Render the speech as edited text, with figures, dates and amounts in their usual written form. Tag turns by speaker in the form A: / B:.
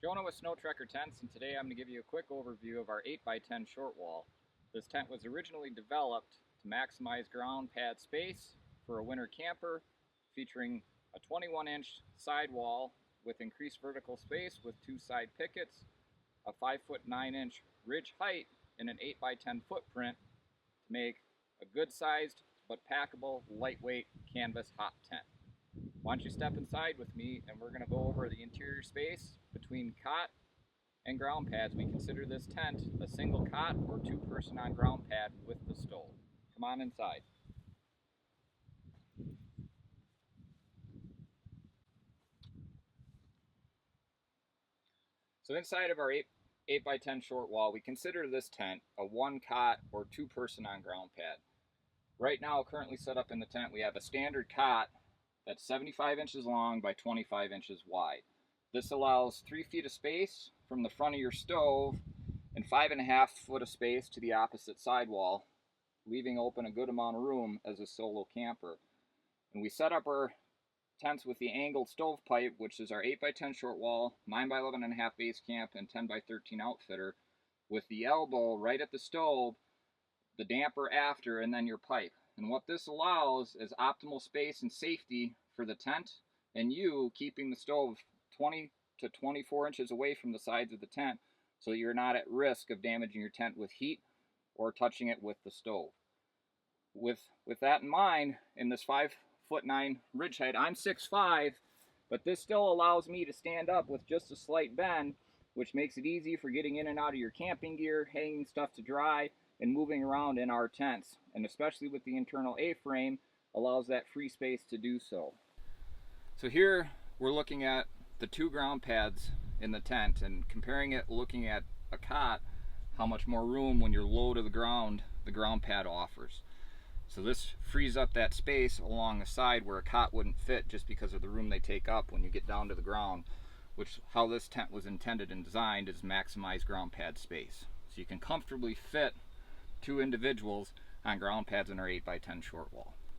A: Jonah with Snowtrekker Tents, and today I'm going to give you a quick overview of our 8x10 Shortwall. This tent was originally developed to maximize ground pad space for a winter camper, featuring a 21-inch sidewall with increased vertical space with two side pickets, a 5-foot 9-inch ridge height, and an 8x10 footprint to make a good-sized but packable, lightweight canvas hot tent. Why don't you step inside with me and we're going to go over the interior space between cot and ground pads. We consider this tent a single cot or two-person on ground pad with the stove. Come on inside. So inside of our 8x10 Shortwall, we consider this tent a one cot or two-person on ground pad. Right now, currently set up in the tent, we have a standard cot that's 75 inches long by 25 inches wide. This allows 3 feet of space from the front of your stove and 5.5 foot of space to the opposite sidewall, leaving open a good amount of room as a solo camper. And we set up our tents with the angled stovepipe, which is our 8x10 Shortwall, 9x11.5 base camp, and 10x13 outfitter, with the elbow right at the stove, the damper after, and then your pipe. And what this allows is optimal space and safety for the tent and you, keeping the stove 20 to 24 inches away from the sides of the tent so you're not at risk of damaging your tent with heat or touching it with the stove. With that in mind, in this 5'9" ridge height, I'm 6'5", but this still allows me to stand up with just a slight bend, which makes it easy for getting in and out of your camping gear, hanging stuff to dry, and moving around in our tents, and especially with the internal A-frame, allows that free space to do so. So here we're looking at the two ground pads in the tent and comparing it, looking at a cot, how much more room when you're low to the ground pad offers. So this frees up that space along the side where a cot wouldn't fit just because of the room they take up when you get down to the ground, which how this tent was intended and designed is maximize ground pad space. So you can comfortably fit two individuals on ground pads in our 8x10 Shortwall.